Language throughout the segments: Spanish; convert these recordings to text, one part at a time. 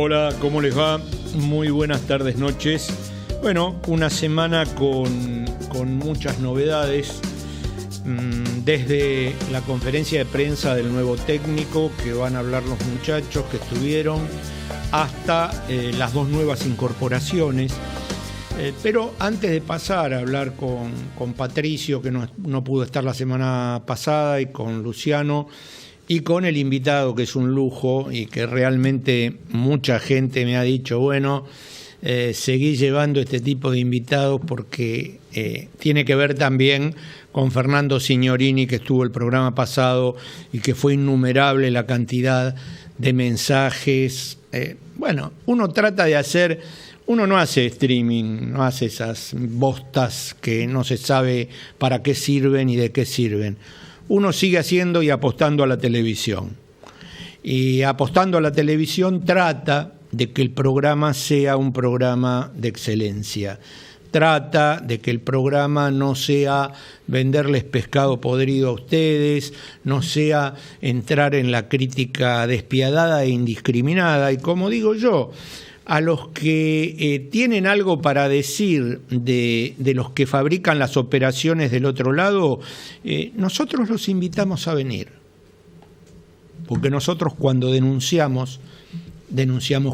Hola, ¿cómo les va? Muy buenas tardes, noches. Bueno, una semana con muchas novedades, desde la conferencia de prensa del nuevo técnico que van a hablar los muchachos que estuvieron, hasta las dos nuevas incorporaciones. Pero antes de pasar a hablar con Patricio, que no pudo estar la semana pasada, y con Luciano, y con el invitado, que es un lujo y que realmente mucha gente me ha dicho, bueno, seguí llevando este tipo de invitados porque tiene que ver también con Fernando Signorini, que estuvo el programa pasado y que fue innumerable la cantidad de mensajes. Bueno, uno trata de hacer, uno no hace streaming, no hace esas bostas que no se sabe para qué sirven y de qué sirven. Uno sigue haciendo y apostando a la televisión. Y apostando a la televisión trata de que el programa sea un programa de excelencia. Trata de que el programa no sea venderles pescado podrido a ustedes, no sea entrar en la crítica despiadada e indiscriminada. Y como digo yo, a los que tienen algo para decir de los que fabrican las operaciones del otro lado, nosotros los invitamos a venir. Porque nosotros cuando denunciamos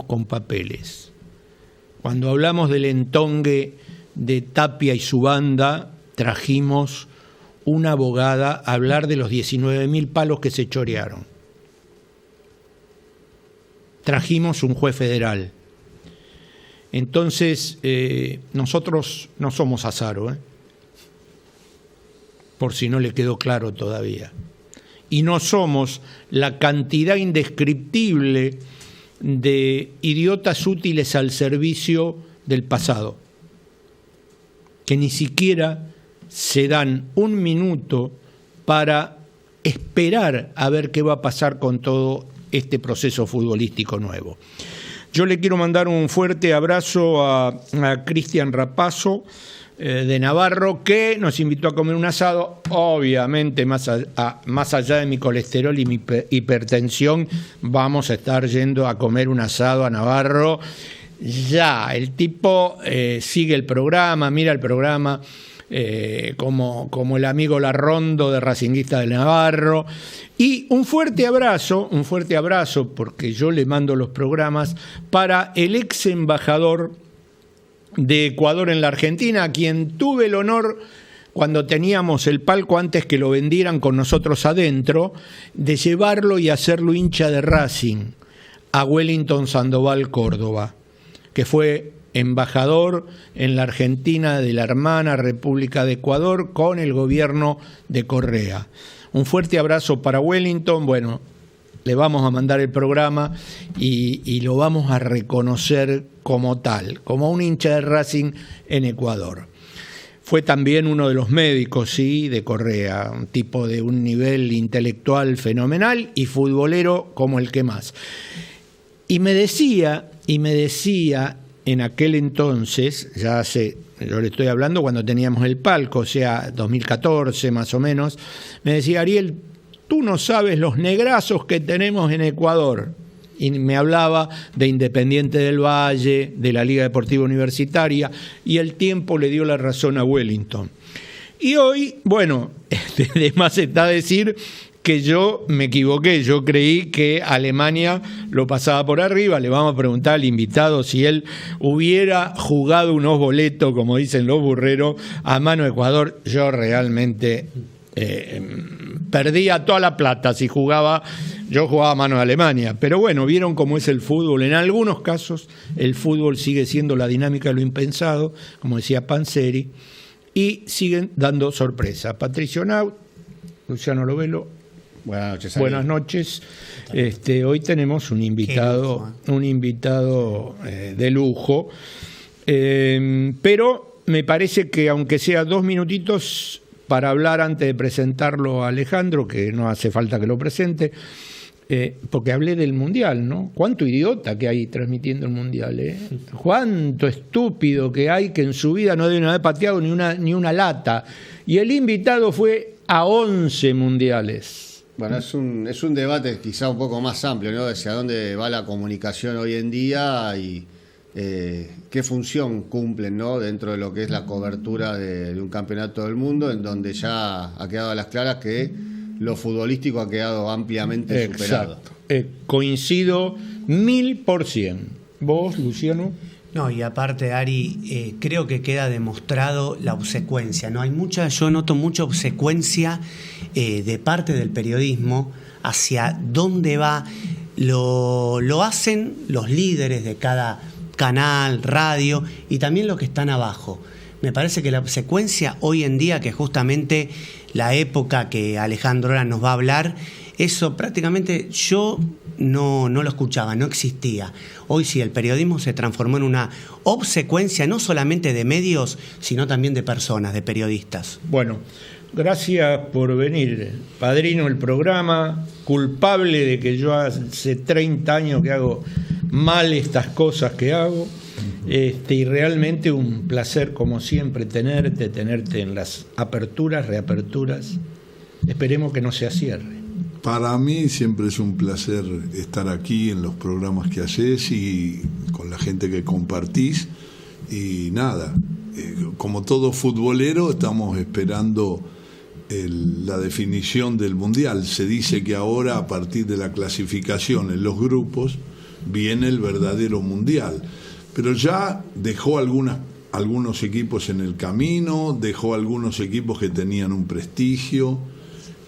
con papeles. Cuando hablamos del entongue de Tapia y su banda, trajimos una abogada a hablar de los 19.000 palos que se chorearon. Trajimos un juez federal. Entonces, nosotros no somos Azaro, por si no le quedó claro todavía. Y no somos la cantidad indescriptible de idiotas útiles al servicio del pasado, que ni siquiera se dan un minuto para esperar a ver qué va a pasar con todo este proceso futbolístico nuevo. Yo le quiero mandar un fuerte abrazo a Cristian Rapazo de Navarro, que nos invitó a comer un asado. Obviamente, más allá de mi colesterol y mi hipertensión, vamos a estar yendo a comer un asado a Navarro. Ya, el tipo sigue el programa, mira el programa, como el amigo Larrondo de Racinguista de Navarro. Y un fuerte abrazo, porque yo le mando los programas, para el ex embajador de Ecuador en la Argentina, a quien tuve el honor, cuando teníamos el palco antes que lo vendieran con nosotros adentro, de llevarlo y hacerlo hincha de Racing, a Wellington Sandoval Córdoba, que fue embajador en la Argentina de la hermana República de Ecuador con el gobierno de Correa. Un fuerte abrazo para Wellington. Bueno, le vamos a mandar el programa y lo vamos a reconocer como tal, como un hincha de Racing en Ecuador. Fue también uno de los médicos, sí, de Correa, un tipo de un nivel intelectual fenomenal y futbolero como el que más. Y me decía en aquel entonces, yo le estoy hablando cuando teníamos el palco, o sea, 2014 más o menos, me decía: Ariel, tú no sabes los negrazos que tenemos en Ecuador. Y me hablaba de Independiente del Valle, de la Liga Deportiva Universitaria, y el tiempo le dio la razón a Wellington. Y hoy, bueno, de más está decir que yo me equivoqué, yo creí que Alemania lo pasaba por arriba. Le vamos a preguntar al invitado si él hubiera jugado unos boletos, como dicen los burreros, a mano de Ecuador. Yo realmente perdía toda la plata si yo jugaba a mano de Alemania. Pero bueno, vieron cómo es el fútbol. En algunos casos el fútbol sigue siendo la dinámica de lo impensado, como decía Panzeri, y siguen dando sorpresa. Patricio Naut, Luciano Lovelo, buenas noches. Hoy tenemos un invitado de lujo, pero me parece que aunque sea 2 minutitos para hablar antes de presentarlo a Alejandro, que no hace falta que lo presente, porque hablé del Mundial, ¿no? Cuánto idiota que hay transmitiendo el Mundial, ¿eh? Cuánto estúpido que hay que en su vida no deben haber pateado ni una lata. Y el invitado fue a 11 mundiales. Bueno, es un debate quizá un poco más amplio, ¿no? Hacia dónde va la comunicación hoy en día y qué función cumplen, ¿no? Dentro de lo que es la cobertura de un campeonato del mundo, en donde ya ha quedado a las claras que lo futbolístico ha quedado ampliamente superado. Coincido 1000%. ¿Vos, Luciano? No, y aparte, Ari, creo que queda demostrado la obsecuencia, ¿no? Yo noto mucha obsecuencia de parte del periodismo hacia dónde va. Lo hacen los líderes de cada canal, radio, y también los que están abajo. Me parece que la obsecuencia hoy en día, que justamente la época que Alejandro ahora nos va a hablar, eso prácticamente yo no lo escuchaba, no existía. Hoy sí, el periodismo se transformó en una obsecuencia no solamente de medios, sino también de personas, de periodistas. Bueno, gracias por venir, padrino del programa, culpable de que yo hace 30 años que hago mal estas cosas que hago, y realmente un placer como siempre tenerte en las aperturas, reaperturas. Esperemos que no se cierre. Para mí siempre es un placer estar aquí en los programas que haces y con la gente que compartís. Y nada, como todo futbolero, estamos esperando la definición del Mundial. Se dice que ahora, a partir de la clasificación en los grupos, viene el verdadero Mundial. Pero ya dejó algunos equipos en el camino, dejó algunos equipos que tenían un prestigio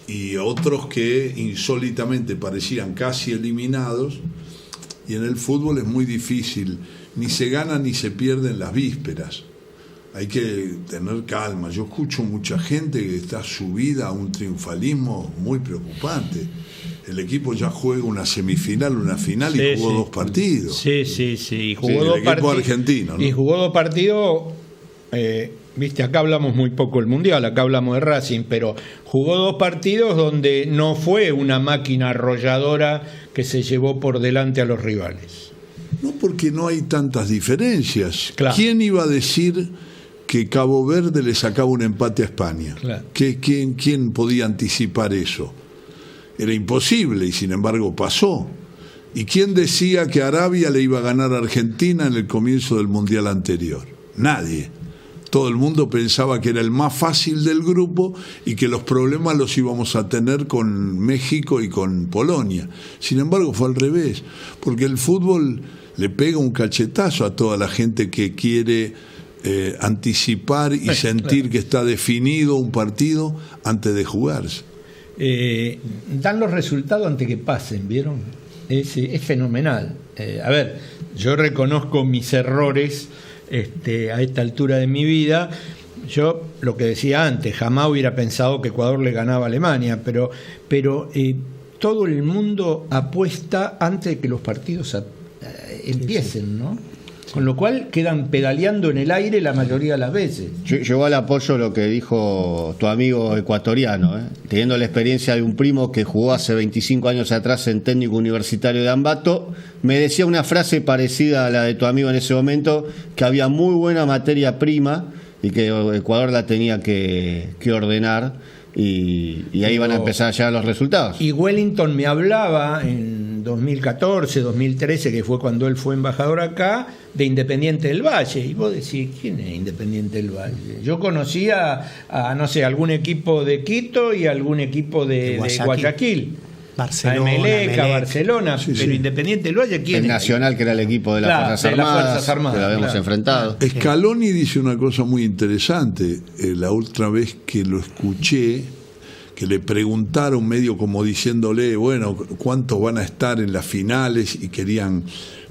y otros que insólitamente parecían casi eliminados, y en el fútbol es muy difícil, ni se gana ni se pierde en las vísperas, hay que tener calma. Yo escucho mucha gente que está subida a un triunfalismo muy preocupante. El equipo ya juega una semifinal, una final y jugó 2 partidos. Sí. Y jugó el equipo argentino, ¿no? Y jugó 2 partidos. Viste, acá hablamos muy poco del Mundial, acá hablamos de Racing, pero jugó 2 partidos donde no fue una máquina arrolladora que se llevó por delante a los rivales. No, porque no hay tantas diferencias. Claro. ¿Quién iba a decir que Cabo Verde le sacaba un empate a España? Claro. ¿Quién podía anticipar eso? Era imposible y sin embargo pasó. ¿Y quién decía que Arabia le iba a ganar a Argentina en el comienzo del Mundial anterior? Nadie. Todo el mundo pensaba que era el más fácil del grupo y que los problemas los íbamos a tener con México y con Polonia. Sin embargo, fue al revés, porque el fútbol le pega un cachetazo a toda la gente que quiere anticipar y sentir que está definido un partido antes de jugarse. Dan los resultados antes que pasen, ¿vieron? Es fenomenal. A ver, yo reconozco mis errores a esta altura de mi vida. Yo, lo que decía antes, jamás hubiera pensado que Ecuador le ganaba a Alemania, pero todo el mundo apuesta antes de que los partidos empiecen, ¿no? Con lo cual quedan pedaleando en el aire la mayoría de las veces. Yo igual apoyo lo que dijo tu amigo ecuatoriano, teniendo la experiencia de un primo que jugó hace 25 años atrás en Técnico Universitario de Ambato. Me decía una frase parecida a la de tu amigo en ese momento, que había muy buena materia prima y que Ecuador la tenía que ordenar, y ahí van a empezar ya los resultados. Y Wellington me hablaba en 2014, 2013, que fue cuando él fue embajador acá, de Independiente del Valle. Y vos decís, ¿quién es Independiente del Valle? Yo conocía no sé, algún equipo de Quito y algún equipo de Guayaquil. Barcelona, Meleca, Barcelona, sí, pero sí. Independiente del Valle, ¿quién El es? Nacional, que era el equipo de las Fuerzas Armadas, que lo habíamos enfrentado. Scaloni dice una cosa muy interesante. La última vez que lo escuché, que le preguntaron medio como diciéndole, bueno, ¿cuántos van a estar en las finales? Y querían,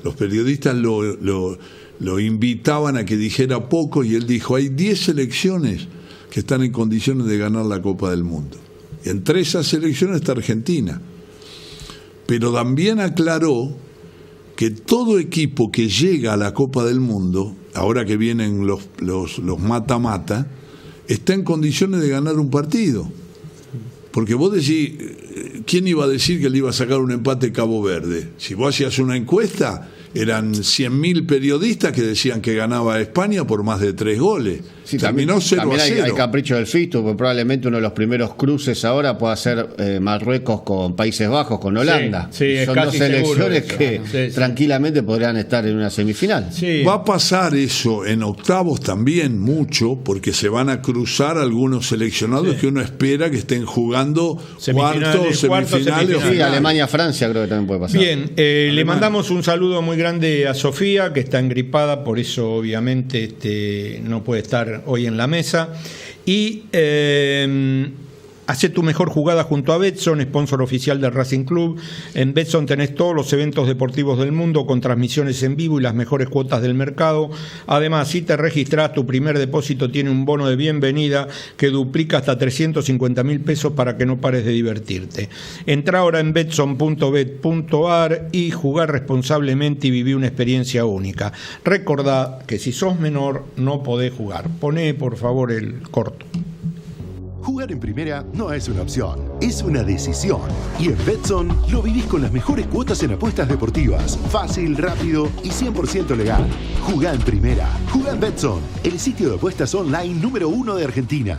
los periodistas lo invitaban a que dijera poco, y él dijo, hay 10 selecciones que están en condiciones de ganar la Copa del Mundo. Y entre esas selecciones está Argentina. Pero también aclaró que todo equipo que llega a la Copa del Mundo, ahora que vienen los mata-mata, está en condiciones de ganar un partido. Porque vos decís, ¿quién iba a decir que le iba a sacar un empate Cabo Verde? Si vos hacías una encuesta, eran 100.000 periodistas que decían que ganaba España por más de 3 goles. Sí, terminó 0-0. Hay capricho del Fisto, porque probablemente uno de los primeros cruces ahora pueda ser Marruecos con Países Bajos, con Holanda. Sí, son dos selecciones que tranquilamente podrían estar en una semifinal. Sí. Va a pasar eso en octavos también mucho, porque se van a cruzar algunos seleccionados que uno espera que estén jugando cuartos, semifinales. Sí, Alemania-Francia creo que también puede pasar. Bien, le mandamos un saludo muy grande a Sofía, que está engripada, por eso obviamente no puede estar hoy en la mesa. Y hace tu mejor jugada junto a Betson, sponsor oficial del Racing Club. En Betson tenés todos los eventos deportivos del mundo con transmisiones en vivo y las mejores cuotas del mercado. Además, si te registrás, tu primer depósito tiene un bono de bienvenida que duplica hasta 350.000 pesos para que no pares de divertirte. Entrá ahora en betson.bet.ar y jugar responsablemente y viví una experiencia única. Recordá que si sos menor no podés jugar. Poné, por favor, el corto. Jugar en primera no es una opción, es una decisión. Y en Betson lo vivís con las mejores cuotas en apuestas deportivas. Fácil, rápido y 100% legal. Jugá en primera. Jugá en Betson, el sitio de apuestas online número 1 de Argentina.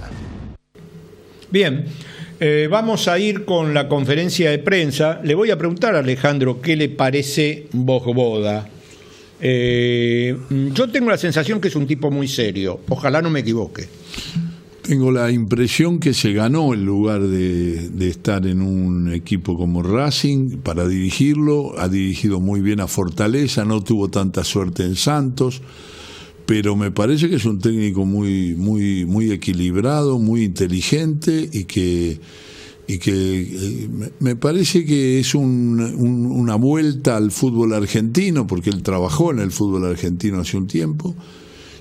Bien, vamos a ir con la conferencia de prensa. Le voy a preguntar a Alejandro qué le parece Vojvoda. Yo tengo la sensación que es un tipo muy serio. Ojalá no me equivoque. Tengo la impresión que se ganó el lugar de estar en un equipo como Racing para dirigirlo. Ha dirigido muy bien a Fortaleza, no tuvo tanta suerte en Santos, pero me parece que es un técnico muy equilibrado, muy inteligente y que me parece que es una vuelta al fútbol argentino, porque él trabajó en el fútbol argentino hace un tiempo.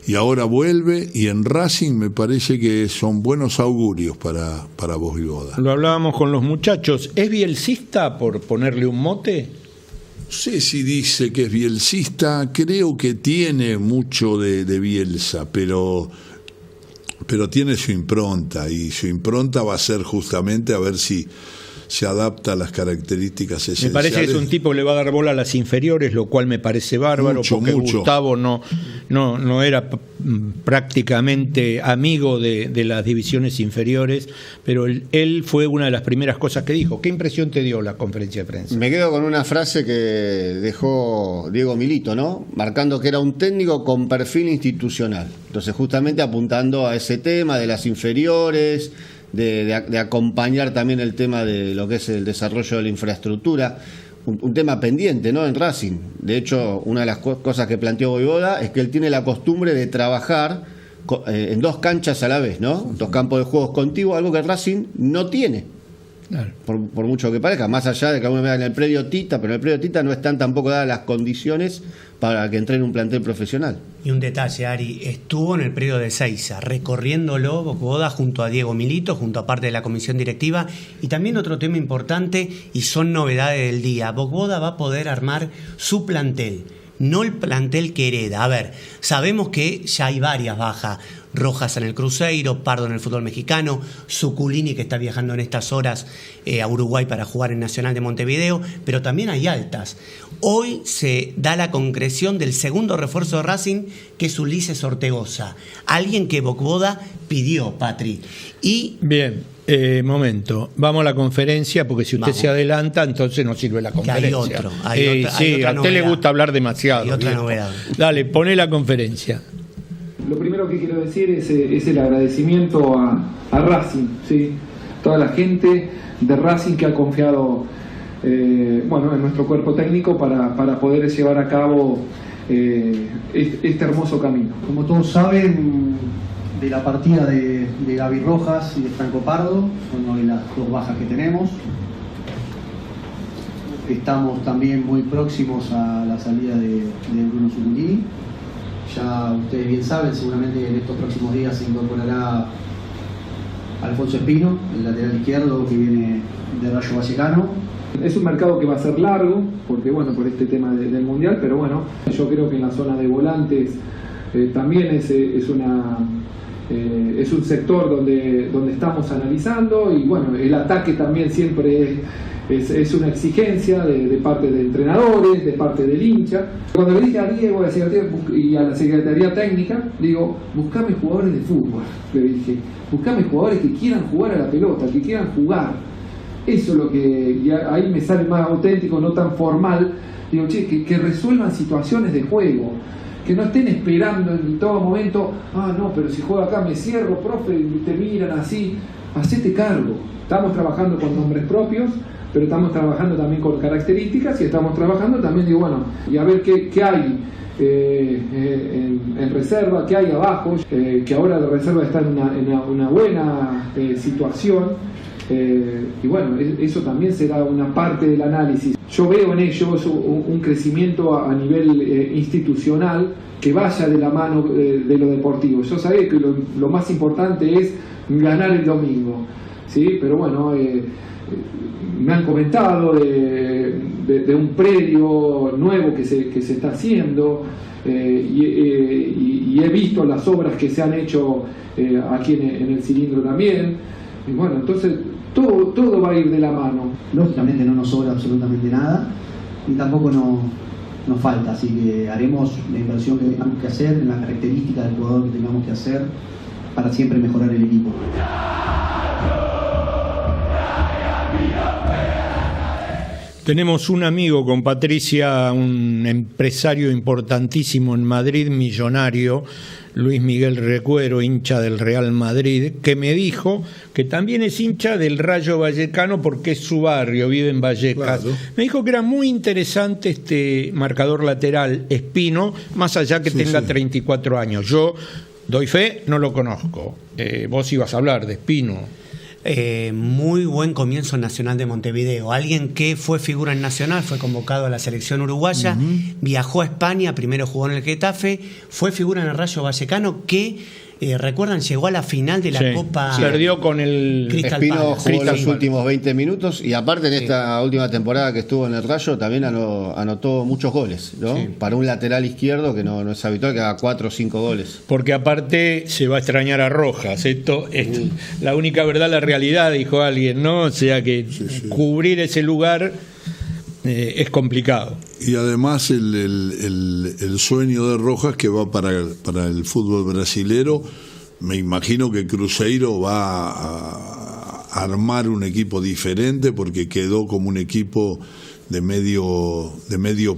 Y ahora vuelve, y en Racing me parece que son buenos augurios para Vojvoda. Lo hablábamos con los muchachos. ¿Es bielcista, por ponerle un mote? No sé si dice que es bielcista, creo que tiene mucho de Bielsa, pero tiene su impronta, y su impronta va a ser justamente a ver si se adapta a las características esenciales. Me parece que es un tipo que le va a dar bola a las inferiores, lo cual me parece bárbaro, porque Gustavo no era prácticamente amigo de las divisiones inferiores, pero él fue una de las primeras cosas que dijo. ¿Qué impresión te dio la conferencia de prensa? Me quedo con una frase que dejó Diego Milito, ¿no? Marcando que era un técnico con perfil institucional. Entonces, justamente apuntando a ese tema de las inferiores, de acompañar también el tema de lo que es el desarrollo de la infraestructura, un tema pendiente, ¿no?, en Racing. De hecho, una de las cosas que planteó Vojvoda es que él tiene la costumbre de trabajar en dos canchas a la vez, ¿no? Dos campos de juegos contiguos, algo que Racing no tiene. Claro. Por mucho que parezca, más allá de que alguna vez en el predio Tita, pero en el predio Tita no están tampoco dadas las condiciones para que entre en un plantel profesional. Y un detalle, Ari, estuvo en el predio de Ezeiza, recorriéndolo Vojvoda junto a Diego Milito, junto a parte de la comisión directiva. Y también otro tema importante, y son novedades del día, Vojvoda va a poder armar su plantel, no el plantel que hereda. A ver, sabemos que ya hay varias bajas. Rojas en el Cruzeiro, Pardo en el fútbol mexicano, Zuculini, que está viajando en estas horas a Uruguay para jugar en Nacional de Montevideo, pero también hay altas. Hoy se da la concreción del segundo refuerzo de Racing, que es Ulises Ortegoza, alguien que Vojvoda pidió, Patri. Y bien, momento, vamos a la conferencia, porque si usted se adelanta, entonces no sirve la conferencia. Hay otra sí, a usted le gusta hablar demasiado. Hay otra novedad. Dale, poné la conferencia. Lo primero que quiero decir es el agradecimiento a Racing, ¿sí? Toda la gente de Racing que ha confiado en nuestro cuerpo técnico para poder llevar a cabo este hermoso camino. Como todos saben, de la partida de Gaby Rojas y de Franco Pardo, son hoy las dos bajas que tenemos. Estamos también muy próximos a la salida de Bruno Zuculini. Ya ustedes bien saben, seguramente en estos próximos días se incorporará Alfonso Espino, el lateral izquierdo que viene de Rayo Vallecano. Es un mercado que va a ser largo, porque por este tema del Mundial, pero yo creo que en la zona de volantes también es Es un sector donde estamos analizando, y bueno, el ataque también siempre es una exigencia de parte de entrenadores, de parte del hincha. Cuando le dije a Diego y a la Secretaría Técnica, digo, buscame jugadores de fútbol, le dije, buscame jugadores que quieran jugar a la pelota, que quieran jugar. Eso es lo que, y ahí me sale más auténtico, no tan formal. Digo, che, que resuelvan situaciones de juego, que no estén esperando en todo momento, no, pero si juego acá me cierro, profe, y te miran así. Hacete cargo. Estamos trabajando con nombres propios, pero estamos trabajando también con características, y estamos trabajando también, digo, bueno, y a ver qué hay en reserva, qué hay abajo, que ahora la reserva está en una buena situación, y bueno, eso también será una parte del análisis. Yo veo en ellos un crecimiento a nivel institucional que vaya de la mano de lo deportivo. Yo sabía que lo más importante es ganar el domingo, ¿sí? Pero bueno, me han comentado de un predio nuevo que se está haciendo, y he visto las obras que se han hecho aquí en el cilindro también, y bueno, entonces todo va a ir de la mano. Lógicamente no nos sobra absolutamente nada, y tampoco nos falta, así que haremos la inversión que tengamos que hacer, en las características del jugador que tengamos que hacer, para siempre mejorar el equipo. Tenemos un amigo con Patricia, un empresario importantísimo en Madrid, millonario, Luis Miguel Recuero, hincha del Real Madrid, que me dijo que también es hincha del Rayo Vallecano porque es su barrio, vive en Vallecas. Claro. Me dijo que era muy interesante este marcador lateral Espino, más allá que tenga 34 años. Yo doy fe, no lo conozco. Vos ibas a hablar de Espino. Muy buen comienzo en Nacional de Montevideo. Alguien que fue figura en Nacional, fue convocado a la selección uruguaya, viajó a España, primero jugó en el Getafe, fue figura en el Rayo Vallecano, que recuerdan, llegó a la final de la Copa. Perdió con el Espino, jugó los últimos 20 minutos, y aparte en esta última temporada que estuvo en el Rayo también anotó muchos goles, ¿no? Sí. Para un lateral izquierdo que no es habitual que haga 4 o 5 goles. Porque aparte se va a extrañar a Rojas. Esto la única verdad, la realidad, dijo alguien, ¿no? O sea que cubrir ese lugar es complicado. Y además el sueño de Rojas, que va para el fútbol brasilero, me imagino que Cruzeiro va a armar un equipo diferente, porque quedó como un equipo de medio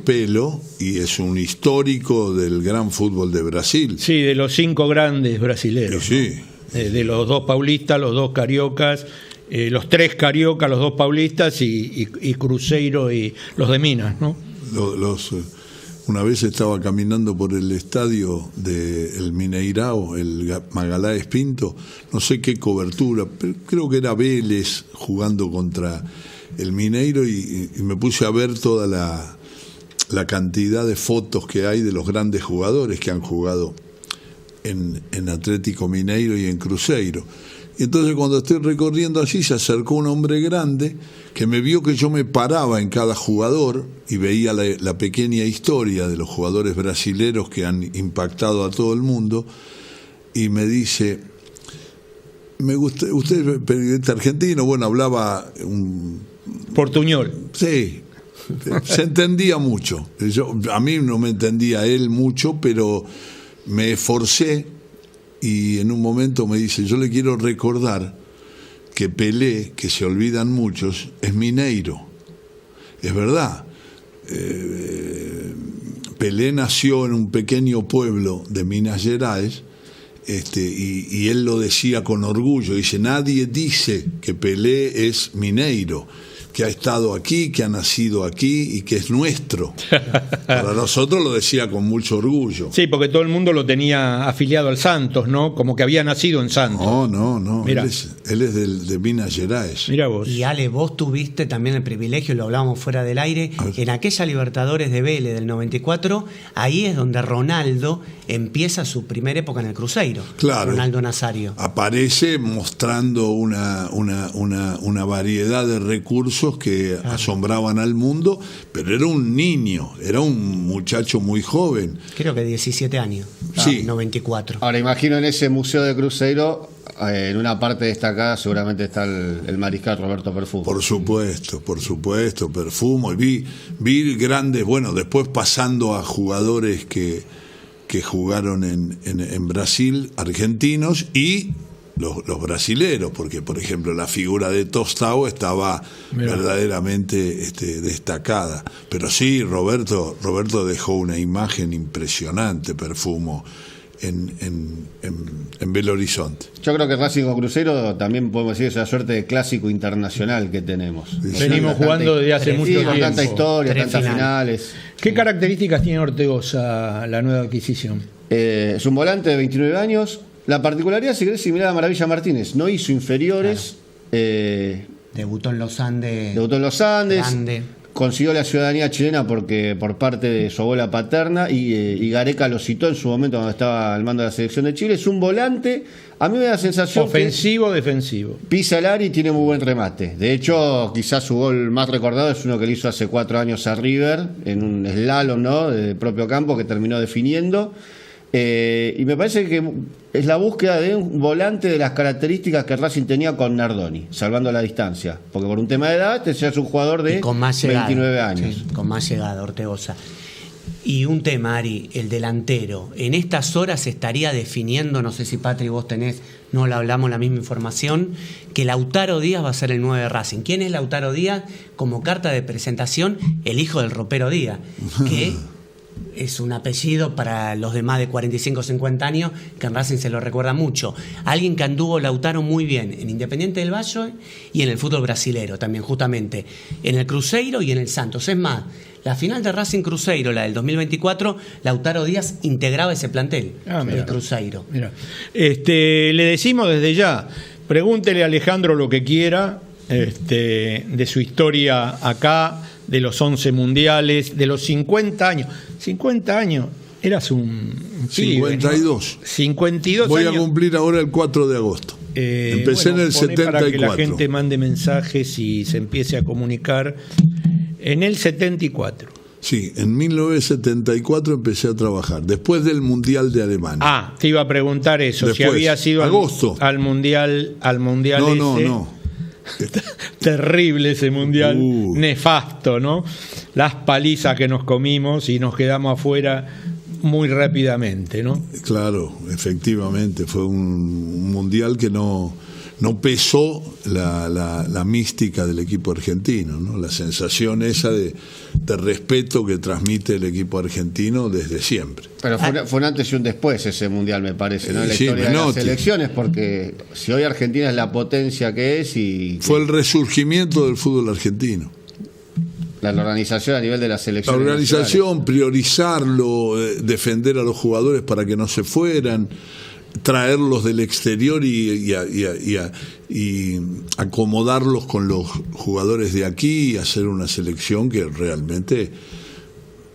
pelo, y es un histórico del gran fútbol de Brasil. Sí, de los 5 grandes brasileros. Sí. ¿No? De los 2 paulistas, los 2 cariocas, los 3 cariocas, los 2 paulistas y Cruzeiro y los de Minas, ¿no? Una vez estaba caminando por el estadio del Mineirao, el Magalhães Pinto, no sé qué cobertura, pero creo que era Vélez jugando contra el Mineiro, y me puse a ver toda la cantidad de fotos que hay de los grandes jugadores que han jugado en Atlético Mineiro y en Cruzeiro. Y entonces, cuando estoy recorriendo allí, se acercó un hombre grande que me vio que yo me paraba en cada jugador y veía la pequeña historia de los jugadores brasileros que han impactado a todo el mundo, y me dice: me gusta, usted es periodista argentino. Bueno, hablaba portuñol. Sí, se entendía mucho. A mí no me entendía él mucho, pero me esforcé. Y en un momento me dice: yo le quiero recordar que Pelé, que se olvidan muchos, es mineiro. Es verdad. Pelé nació en un pequeño pueblo de Minas Gerais, y él lo decía con orgullo. Dice: nadie dice que Pelé es mineiro, que ha estado aquí, que ha nacido aquí y que es nuestro. Para nosotros lo decía con mucho orgullo. Sí, porque todo el mundo lo tenía afiliado al Santos, ¿no? Como que había nacido en Santos. No. Él es de Minas Gerais. Mirá vos. Y Ale, vos tuviste también el privilegio, lo hablábamos fuera del aire, en aquella Libertadores de Vélez del 94, ahí es donde Ronaldo empieza su primera época en el Cruzeiro. Claro. Ronaldo Nazario. Aparece mostrando una variedad de recursos famosos que asombraban al mundo, pero era un niño, era un muchacho muy joven. Creo que 17 años, Sí. 94. Ahora imagino en ese museo de Cruzeiro, en una parte destacada seguramente está el mariscal Roberto Perfumo. Por supuesto, Perfumo. Y vi grandes, bueno, después pasando a jugadores que jugaron en Brasil, argentinos, y los brasileros, porque por ejemplo la figura de Tostão estaba verdaderamente destacada. Pero sí, Roberto dejó una imagen impresionante, Perfumo, en Belo Horizonte. Yo creo que Racing con Cruzeiro también podemos decir esa suerte de clásico internacional que tenemos. Venimos jugando desde hace mucho con tiempo. tanta historia, Tres tantas finales. ¿Qué características tiene Ortegoza, la nueva adquisición? Es un volante de 29 años. La particularidad, si querés, similar a Maravilla Martínez. No hizo inferiores. Debutó en los Andes. Grande. Consiguió la ciudadanía chilena por parte de su abuela paterna y Gareca lo citó en su momento cuando estaba al mando de la selección de Chile. Es un volante, a mí me da la sensación ¿Ofensivo o defensivo? Pisa el área y tiene muy buen remate. De hecho, quizás su gol más recordado es uno que le hizo hace 4 años a River en un slalom, ¿no?, de propio campo que terminó definiendo. Y me parece que es la búsqueda de un volante de las características que Racing tenía con Nardoni, salvando la distancia, porque por un tema de edad este ya es un jugador de con más llegada, 29 años. sí, con más llegada, Ortegoza. Y un tema, Ari, el delantero. En estas horas se estaría definiendo, no sé si Patri vos tenés, no le hablamos la misma información, que Lautaro Díaz va a ser el 9 de Racing. ¿Quién es Lautaro Díaz? Como carta de presentación, el hijo del ropero Díaz, que es un apellido para los de más de 45 o 50 años, que en Racing se lo recuerda mucho. Alguien que anduvo Lautaro muy bien en Independiente del Valle y en el fútbol brasilero también, justamente, en el Cruzeiro y en el Santos. Es más, la final de Racing Cruzeiro, la del 2024, Lautaro Díaz integraba ese plantel, el Cruzeiro. Mira. Le decimos desde ya, pregúntele a Alejandro lo que quiera de su historia acá, de los 11 mundiales, de los 50 años. 50 años, eras un 52. Pibe, ¿no? 52 Voy años. a cumplir ahora el 4 de agosto. Empecé en el 74. Para que la gente mande mensajes y se empiece a comunicar. En el 74. Sí, en 1974 empecé a trabajar, después del Mundial de Alemania. Te iba a preguntar eso, después, si había sido agosto. al mundial No. Terrible ese mundial, nefasto, ¿no? Las palizas que nos comimos y nos quedamos afuera muy rápidamente, ¿no? Claro, efectivamente, fue un mundial que no pesó la mística del equipo argentino, ¿no? La sensación esa de respeto que transmite el equipo argentino desde siempre. Pero fue un antes y un después ese mundial, me parece, ¿no? En la historia de las selecciones, porque si hoy Argentina es la potencia que es fue el resurgimiento del fútbol argentino. La organización a nivel de la selección. La organización, priorizarlo, defender a los jugadores para que no se fueran, traerlos del exterior y acomodarlos con los jugadores de aquí y hacer una selección que realmente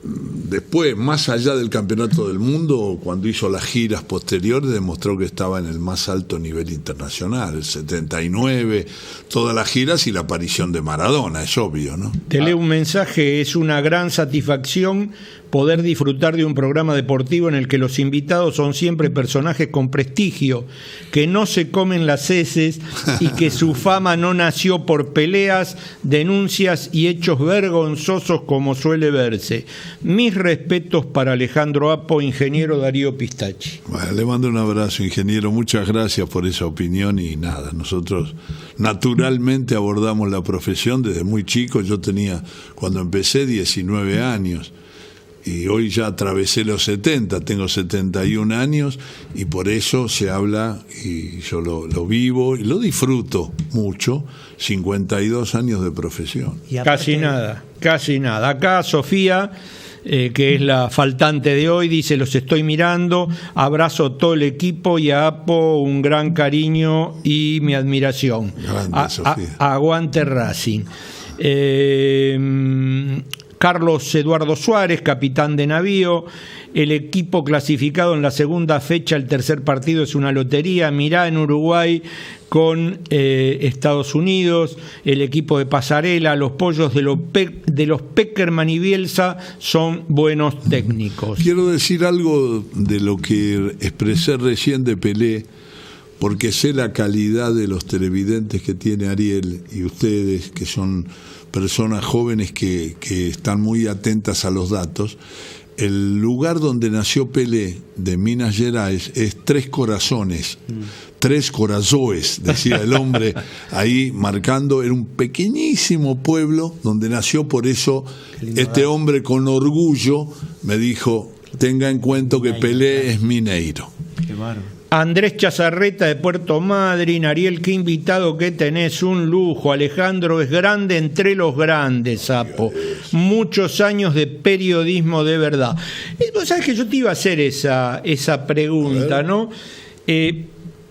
después, más allá del campeonato del mundo, cuando hizo las giras posteriores, demostró que estaba en el más alto nivel internacional. El 79, todas las giras y la aparición de Maradona, es obvio, ¿no? Te leo un mensaje: es una gran satisfacción poder disfrutar de un programa deportivo en el que los invitados son siempre personajes con prestigio, que no se comen las heces y que su fama no nació por peleas, denuncias y hechos vergonzosos como suele verse. Mis respetos para Alejandro Apo, ingeniero Darío Pistachi. Bueno, le mando un abrazo, ingeniero, muchas gracias por esa opinión y nada, nosotros naturalmente abordamos la profesión desde muy chico. Yo tenía, cuando empecé, 19 años. Y hoy ya atravesé los 70, tengo 71 años y por eso se habla y yo lo vivo y lo disfruto mucho, 52 años de profesión. Casi nada. Acá Sofía, que es la faltante de hoy, dice: los estoy mirando, abrazo a todo el equipo y a Apo un gran cariño y mi admiración. Grande, Sofía. Aguante Racing. Carlos Eduardo Suárez, capitán de navío: el equipo clasificado en la segunda fecha, el tercer partido es una lotería. Mirá en Uruguay con Estados Unidos, el equipo de Pasarela, los pollos de los Peckerman y Bielsa son buenos técnicos. Quiero decir algo de lo que expresé recién de Pelé, porque sé la calidad de los televidentes que tiene Ariel y ustedes, que son personas jóvenes que están muy atentas a los datos. El lugar donde nació Pelé, de Minas Gerais, es Tres Corazones, Tres Corazoes, decía el hombre, ahí marcando, era un pequeñísimo pueblo donde nació, por eso este hombre con orgullo me dijo, tenga en cuenta que Pelé es mineiro. Qué bárbaro. Andrés Chazarreta de Puerto Madryn. Ariel, qué invitado que tenés, un lujo. Alejandro es grande entre los grandes, Sapo. Muchos años de periodismo de verdad. Vos sabés que yo te iba a hacer esa pregunta, ¿no?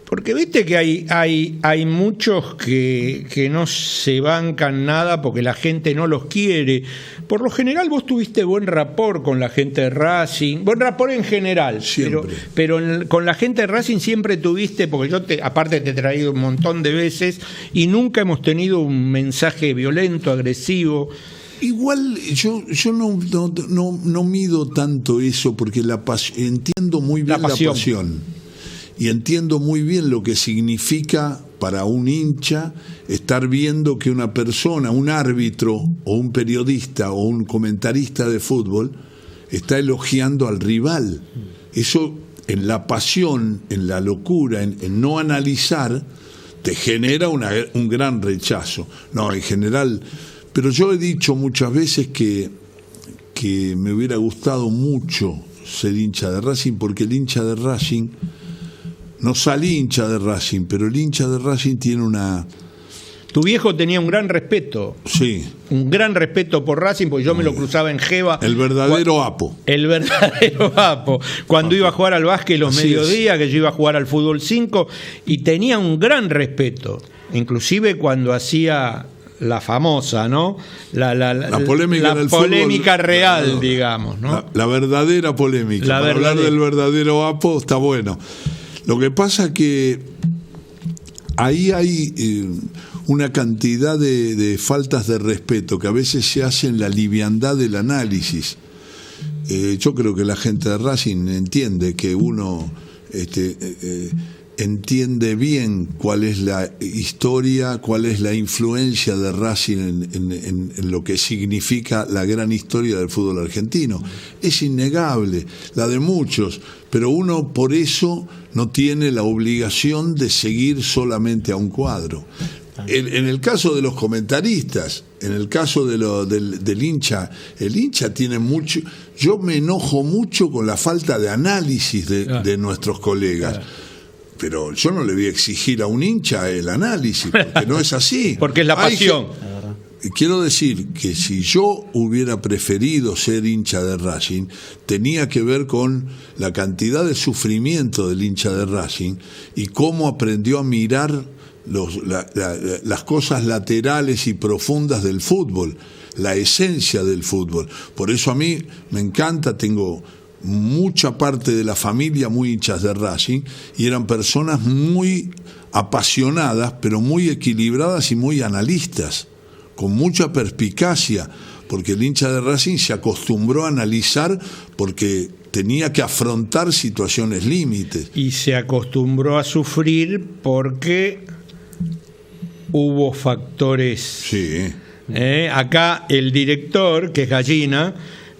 Porque viste que hay muchos que no se bancan nada porque la gente no los quiere. Por lo general vos tuviste buen rapport con la gente de Racing, buen rapport en general, pero con la gente de Racing siempre tuviste, porque yo aparte te he traído un montón de veces y nunca hemos tenido un mensaje violento, agresivo. Igual yo no mido tanto eso porque entiendo muy bien la pasión. Y entiendo muy bien lo que significa para un hincha estar viendo que una persona, un árbitro o un periodista o un comentarista de fútbol está elogiando al rival. Eso en la pasión, en la locura, en no analizar, te genera un gran rechazo. No, en general, pero yo he dicho muchas veces que me hubiera gustado mucho ser hincha de Racing, porque el hincha de Racing... No salí hincha de Racing, pero el hincha de Racing tiene una... Tu viejo tenía un gran respeto. Sí. Un gran respeto por Racing, porque yo me lo cruzaba en Jeva. El verdadero Apo. El verdadero Apo. Cuando iba a jugar al básquet los mediodías, que yo iba a jugar al fútbol 5, y tenía un gran respeto. Inclusive cuando hacía la famosa, ¿no? La polémica en el polémica fútbol, real, digamos, ¿no? La verdadera polémica. Para hablar del verdadero Apo está bueno. Lo que pasa que ahí hay una cantidad de faltas de respeto que a veces se hacen la liviandad del análisis. Yo creo que la gente de Racing entiende que uno entiende bien cuál es la historia, cuál es la influencia de Racing en lo que significa la gran historia del fútbol argentino. Es innegable, la de muchos, pero uno por eso no tiene la obligación de seguir solamente a un cuadro. En el caso de los comentaristas, en el caso del hincha, el hincha tiene mucho... Yo me enojo mucho con la falta de análisis de nuestros colegas. Pero yo no le voy a exigir a un hincha el análisis, porque no es así. Porque es la pasión. Quiero decir que si yo hubiera preferido ser hincha de Racing, tenía que ver con la cantidad de sufrimiento del hincha de Racing y cómo aprendió a mirar las cosas laterales y profundas del fútbol, la esencia del fútbol. Por eso a mí me encanta, tengo mucha parte de la familia muy hinchas de Racing y eran personas muy apasionadas, pero muy equilibradas y muy analistas, con mucha perspicacia, porque el hincha de Racing se acostumbró a analizar porque tenía que afrontar situaciones límites. Y se acostumbró a sufrir porque hubo factores. Sí. Acá el director, que es Gallina,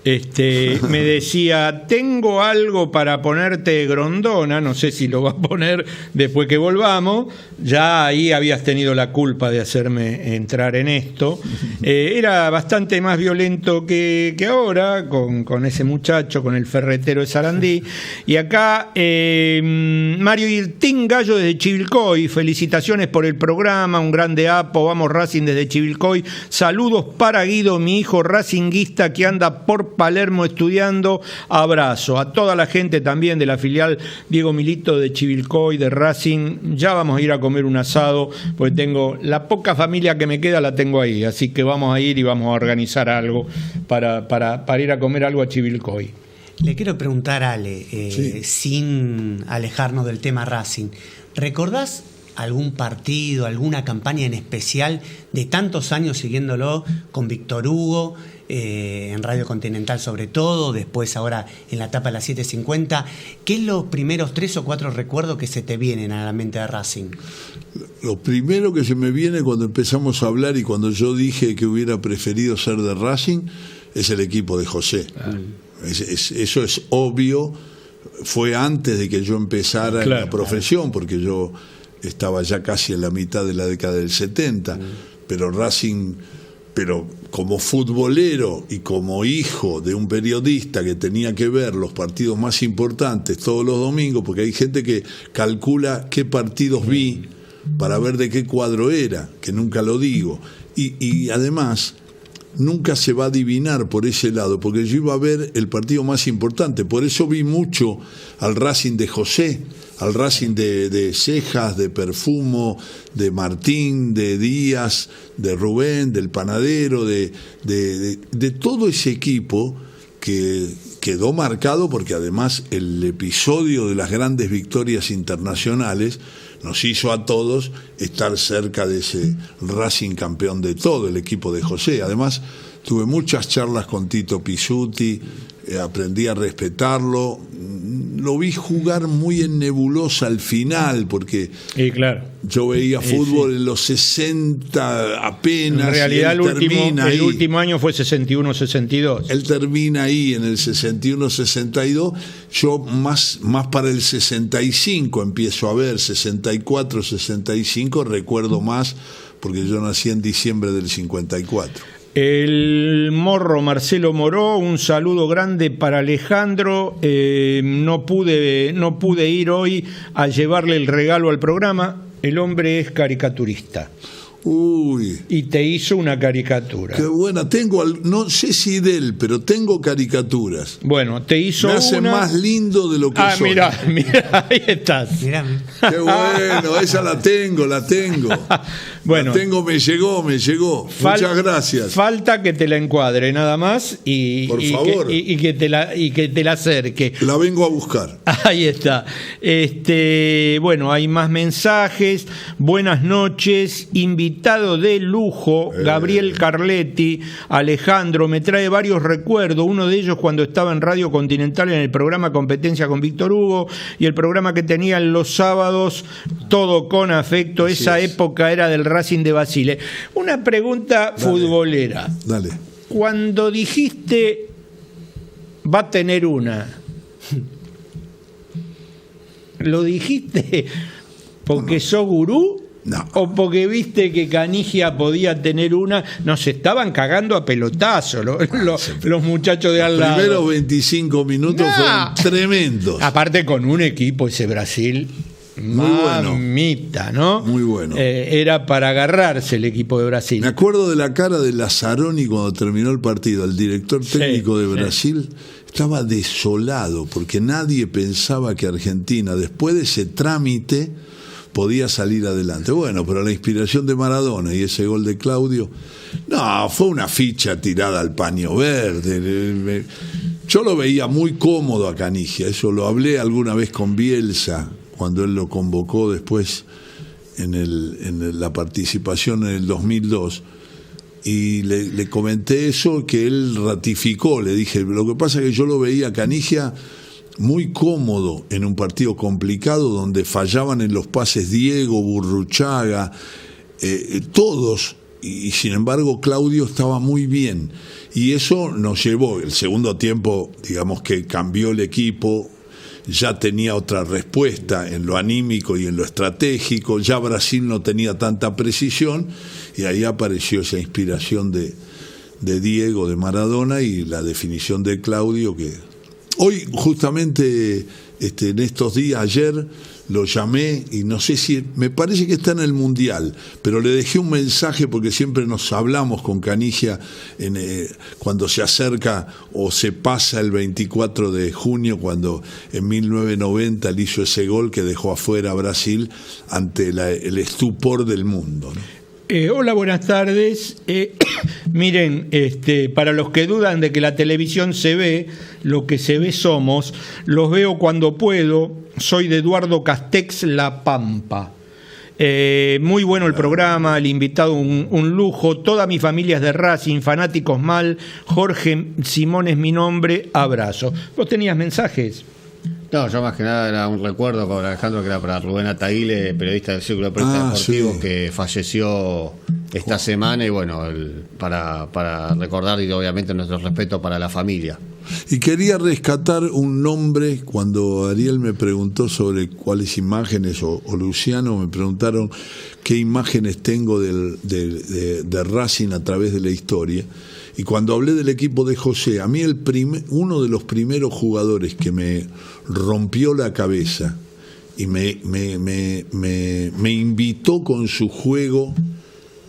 me decía, tengo algo para ponerte Grondona, no sé si lo va a poner después que volvamos, ya ahí habías tenido la culpa de hacerme entrar en esto. Era bastante más violento que ahora, con ese muchacho, con el ferretero de Sarandí. Y acá Mario Irtín Gallo desde Chivilcoy, felicitaciones por el programa, un grande Apo, vamos Racing desde Chivilcoy, saludos para Guido, mi hijo racinguista que anda por Palermo estudiando, abrazo a toda la gente también de la filial Diego Milito de Chivilcoy, de Racing. Ya vamos a ir a comer un asado, porque tengo la poca familia que me queda, la tengo ahí, así que vamos a ir y vamos a organizar algo para ir a comer algo a Chivilcoy. Le quiero preguntar, Ale, sin alejarnos del tema Racing, ¿recordás algún partido, alguna campaña en especial de tantos años siguiéndolo con Víctor Hugo, en Radio Continental sobre todo, después ahora en la etapa de las 7:50? ¿Qué es los primeros 3 o 4 recuerdos que se te vienen a la mente de Racing? Lo primero que se me viene cuando empezamos a hablar y cuando yo dije que hubiera preferido ser de Racing es el equipo de José. Eso es obvio. Fue antes de que yo empezara en la profesión, porque yo estaba ya casi en la mitad de la década del 70, pero Racing, pero como futbolero y como hijo de un periodista que tenía que ver los partidos más importantes todos los domingos, porque hay gente que calcula qué partidos vi para ver de qué cuadro era, que nunca lo digo, y además nunca se va a adivinar por ese lado, porque yo iba a ver el partido más importante. Por eso vi mucho al Racing de José, al Racing de Cejas, de Perfumo, de Martín, de Díaz, de Rubén, del Panadero, de todo ese equipo que quedó marcado, porque además el episodio de las grandes victorias internacionales nos hizo a todos estar cerca de ese Racing campeón de todo, el equipo de José. Además, tuve muchas charlas con Tito Pizzuti, aprendí a respetarlo. Lo vi jugar muy en nebulosa al final, porque yo veía fútbol en los 60 apenas. En realidad el último año fue 61-62. Él termina ahí en el 61-62. Yo más para el 65 empiezo a ver, 64-65 recuerdo más, porque yo nací en diciembre del 54. El Morro Marcelo Moró, un saludo grande para Alejandro. No pude ir hoy a llevarle el regalo al programa. El hombre es caricaturista. Uy. Y te hizo una caricatura. Qué buena. No sé si de él, pero tengo caricaturas. Bueno, te hizo Me hace más lindo de lo que soy. Mira, ahí estás. Mirame. Qué bueno, esa la tengo. Bueno, la tengo, me llegó. Muchas gracias. Falta que te la encuadre nada más por favor. Que te la acerque. La vengo a buscar. Ahí está. Bueno, hay más mensajes. Buenas noches. Invitado de lujo, Gabriel Carletti. Alejandro, me trae varios recuerdos. Uno de ellos cuando estaba en Radio Continental en el programa Competencia con Víctor Hugo y el programa que tenían los sábados, Todo con Afecto. Esa época era del Racing de Basile. Una pregunta futbolera. Dale. Cuando dijiste va a tener una, ¿lo dijiste porque sos gurú? No. ¿O porque viste que Canigia podía tener una? Nos estaban cagando a pelotazo los muchachos de al lado. Los primeros 25 minutos fueron tremendos. Aparte con un equipo, ese Brasil, mamita, ¿no? Muy bueno. Era para agarrarse el equipo de Brasil. Me acuerdo de la cara de Lazzaroni cuando terminó el partido. El director técnico de Brasil estaba desolado porque nadie pensaba que Argentina, después de ese trámite, podía salir adelante. Bueno, pero la inspiración de Maradona y ese gol de Claudio, no, fue una ficha tirada al paño verde. Yo lo veía muy cómodo a Canigia, eso lo hablé alguna vez con Bielsa, cuando él lo convocó después en la participación en el 2002, y le comenté eso, que él ratificó. Le dije, lo que pasa es que yo lo veía a Canigia muy cómodo en un partido complicado donde fallaban en los pases Diego, Burruchaga, todos, y sin embargo Claudio estaba muy bien, y eso nos llevó. El segundo tiempo, digamos que cambió el equipo, ya tenía otra respuesta en lo anímico y en lo estratégico, ya Brasil no tenía tanta precisión, y ahí apareció esa inspiración de Diego, de Maradona, y la definición de Claudio, que hoy justamente en estos días, ayer lo llamé y no sé si, me parece que está en el Mundial, pero le dejé un mensaje porque siempre nos hablamos con Canigia cuando se acerca o se pasa el 24 de junio, cuando en 1990 él hizo ese gol que dejó afuera a Brasil ante el estupor del mundo, ¿no? Hola, buenas tardes. Miren, para los que dudan de que la televisión se ve, lo que se ve somos. Los veo cuando puedo. Soy de Eduardo Castex, La Pampa. Muy bueno el programa, el invitado un lujo, toda mi familia es de Racing, fanáticos mal, Jorge Simón es mi nombre, abrazo. ¿Vos tenías mensajes? No, yo más que nada era un recuerdo con Alejandro, que era para Rubén Ataíle, periodista del Círculo de Prensa Deportivo, sí, que falleció esta semana, y bueno, para recordar, y obviamente nuestro respeto para la familia. Y quería rescatar un nombre. Cuando Ariel me preguntó sobre cuáles imágenes, o Luciano me preguntaron qué imágenes tengo de Racing a través de la historia, y cuando hablé del equipo de José, a mí uno de los primeros jugadores que me rompió la cabeza y me invitó con su juego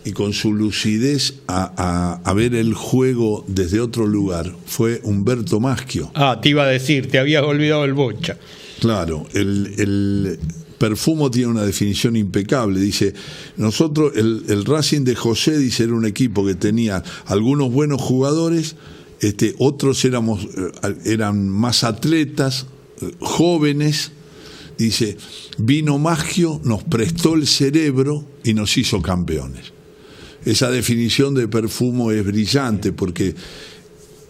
y con su lucidez a ver el juego desde otro lugar fue Humberto Maschio. Te iba a decir, te habías olvidado el Bocha. Claro, el Perfumo tiene una definición impecable. Dice, nosotros, el Racing de José, dice, era un equipo que tenía algunos buenos jugadores, otros eran más atletas, jóvenes. Dice, vino Maschio, nos prestó el cerebro y nos hizo campeones. Esa definición de Perfumo es brillante, porque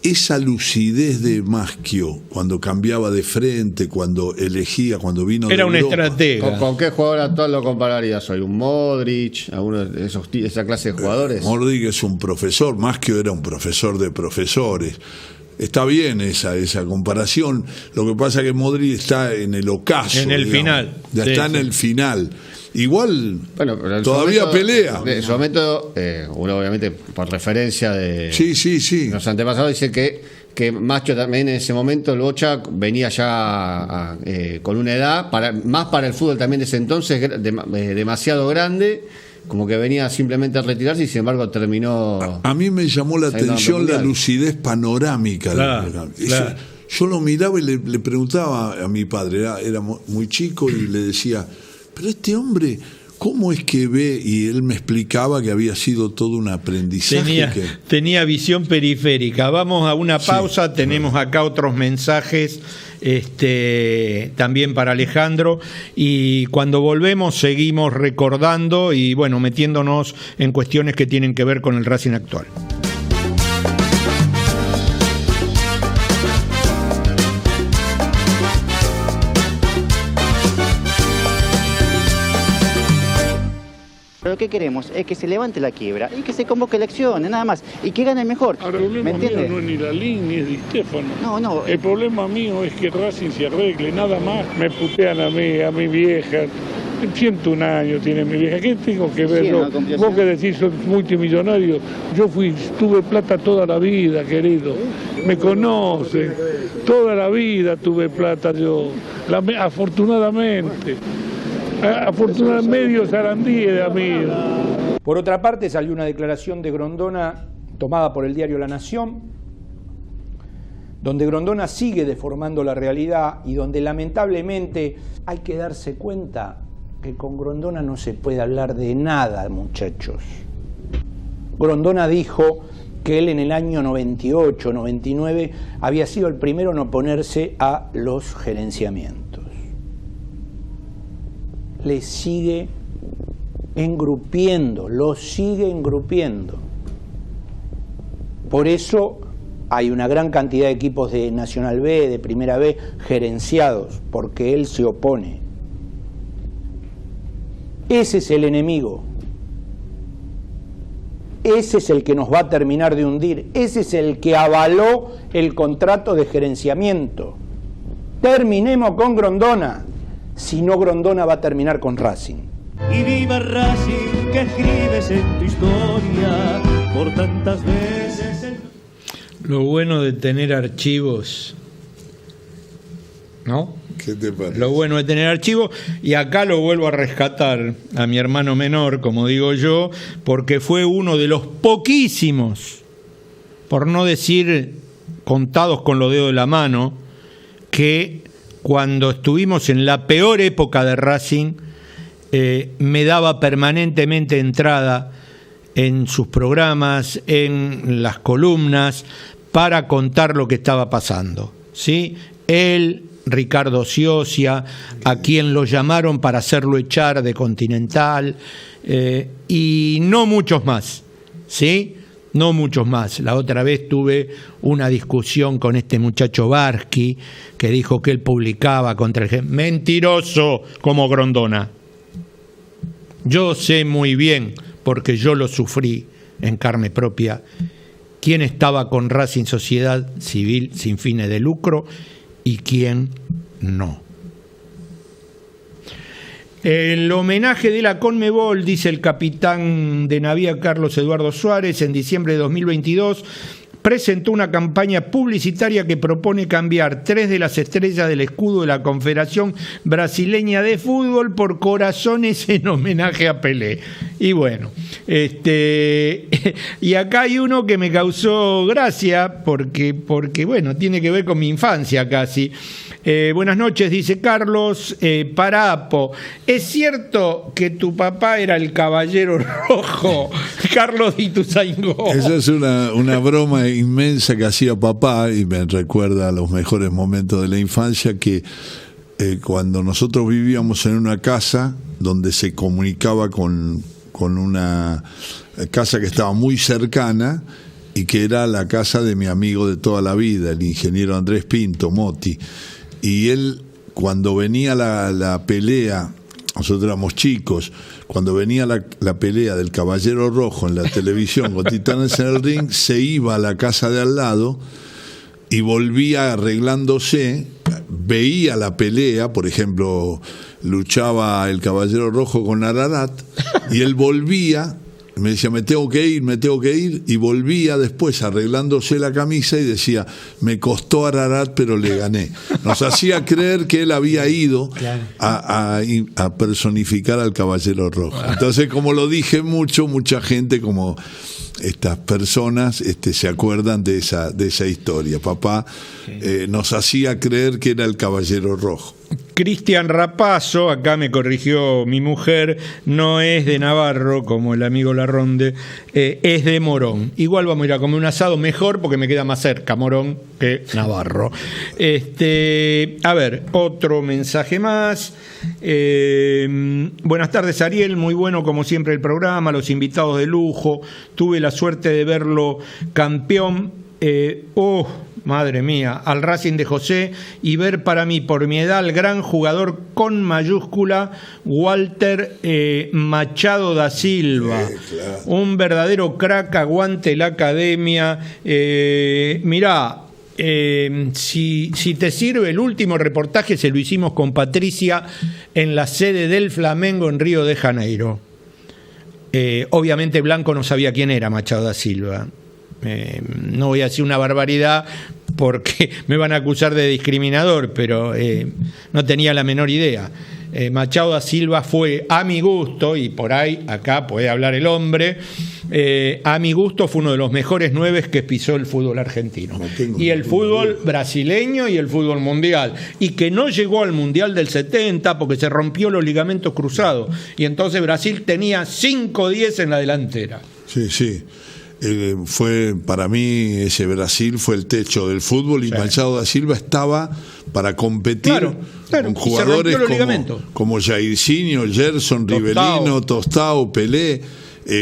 esa lucidez de Maschio, cuando cambiaba de frente, cuando elegía, cuando vino era de un Europa. estratega. ¿Con qué jugador actual lo compararías hoy? ¿Un Modric? ¿Alguno de esa clase de jugadores? Modric es un profesor, Maschio era un profesor de profesores. Está bien esa comparación. Lo que pasa es que Modric está en el ocaso. En el final. Ya está en el final. Igual, bueno, pero todavía pelea. En su momento, uno obviamente por referencia de sí. los antepasados, dice que Maschio también en ese momento, el Bocha, venía ya con una edad, más para el fútbol también de ese entonces, demasiado grande, como que venía simplemente a retirarse, y sin embargo terminó... A mí me llamó la atención la lucidez panorámica. Claro. Yo lo miraba y le preguntaba a mi padre, era muy chico, y le decía, pero este hombre, ¿cómo es que ve? Y él me explicaba que había sido todo un aprendizaje. Tenía visión periférica. Vamos a una pausa, tenemos acá otros mensajes también para Alejandro, y cuando volvemos seguimos recordando y bueno, metiéndonos en cuestiones que tienen que ver con el Racing actual. Lo que queremos es que se levante la quiebra y que se convoque elecciones, nada más, y que gane el mejor. Ahora, el problema mío no es ni Lalín ni es Di Stéfano. No. El problema mío es que Racing se arregle, nada más. Me putean a mi vieja. 101 años tiene mi vieja. ¿Qué tengo que ver? Vos que decís sos multimillonario. Yo tuve plata toda la vida, querido. Me conocen. Toda la vida tuve plata yo. Afortunadamente. Medio Sarandí de amigo. Por otra parte, salió una declaración de Grondona tomada por el diario La Nación, donde Grondona sigue deformando la realidad y donde lamentablemente hay que darse cuenta que con Grondona no se puede hablar de nada, muchachos. Grondona dijo que él en el año 98, 99 había sido el primero en oponerse a los gerenciamientos. Le sigue engrupiendo, lo sigue engrupiendo. Por eso hay una gran cantidad de equipos de Nacional B, de Primera B, gerenciados, porque él se opone. Ese es el enemigo. Ese es el que nos va a terminar de hundir. Ese es el que avaló el contrato de gerenciamiento. Terminemos con Grondona. Si no, Grondona va a terminar con Racing. Y viva Racing, que escribes en tu historia por tantas veces. Lo bueno de tener archivos, ¿no? ¿Qué te parece? Lo bueno de tener archivos, y acá lo vuelvo a rescatar a mi hermano menor, como digo yo, porque fue uno de los poquísimos, por no decir contados con los dedos de la mano, que cuando estuvimos en la peor época de Racing, me daba permanentemente entrada en sus programas, en las columnas, para contar lo que estaba pasando, ¿sí? Él, Ricardo Sciocia, a quien lo llamaron para hacerlo echar de Continental, y no muchos más, ¿sí? No muchos más. La otra vez tuve una discusión con este muchacho Barsky, que dijo que él publicaba contra el... Mentiroso como Grondona. Yo sé muy bien, porque yo lo sufrí en carne propia, quién estaba con Racing Sociedad Civil sin fines de lucro y quién no. El homenaje de la Conmebol, dice el capitán de navío Carlos Eduardo Suárez, en diciembre de 2022, presentó una campaña publicitaria que propone cambiar 3 de las estrellas del escudo de la Confederación Brasileña de Fútbol por corazones en homenaje a Pelé. Y bueno, y acá hay uno que me causó gracia porque bueno, tiene que ver con mi infancia casi. Buenas noches, dice Carlos. Para Apo, ¿es cierto que tu papá era el Caballero Rojo, Carlos Ituzaingó? Esa es una broma inmensa que hacía papá y me recuerda a los mejores momentos de la infancia, que cuando nosotros vivíamos en una casa donde se comunicaba con una casa que estaba muy cercana y que era la casa de mi amigo de toda la vida, el ingeniero Andrés Pinto Motti. Y él, cuando venía la pelea, nosotros éramos chicos, cuando venía la pelea del Caballero Rojo en la televisión con Titanes en el ring, se iba a la casa de al lado y volvía arreglándose, veía la pelea, por ejemplo, luchaba el Caballero Rojo con Ararat, y él volvía, me decía, me tengo que ir, y volvía después arreglándose la camisa y decía, me costó Ararat, pero le gané. Nos hacía creer que él había ido a personificar al Caballero Rojo. Entonces, como lo dije mucha gente, como estas personas se acuerdan de esa historia. Papá nos hacía creer que era el Caballero Rojo. Cristian Rapazo, acá me corrigió mi mujer, no es de Navarro, como el amigo Larronde, es de Morón. Igual vamos a ir a comer un asado, mejor porque me queda más cerca Morón que Navarro. A ver, otro mensaje más. Buenas tardes, Ariel, muy bueno como siempre el programa, los invitados de lujo, tuve la suerte de verlo campeón. Madre mía, al Racing de José, y ver para mí, por mi edad, al gran jugador con mayúscula, Walter Machado da Silva. Claro. Un verdadero crack, aguante la academia. Mirá, si te sirve, el último reportaje se lo hicimos con Patricia en la sede del Flamengo en Río de Janeiro. Obviamente Blanco no sabía quién era Machado da Silva. No voy a decir una barbaridad porque me van a acusar de discriminador, pero no tenía la menor idea. Machado da Silva fue, a mi gusto, y por ahí acá puede hablar el hombre, a mi gusto fue uno de los mejores 9 que pisó el fútbol argentino, y el fútbol brasileño y el fútbol mundial, y que no llegó al mundial del 70 porque se rompió los ligamentos cruzados, y entonces Brasil tenía 5-10 en la delantera. Sí. Fue, para mí, ese Brasil fue el techo del fútbol, y Machado da Silva estaba para competir con jugadores como Jairzinho, Gerson, Rivelino, Tostao, Pelé,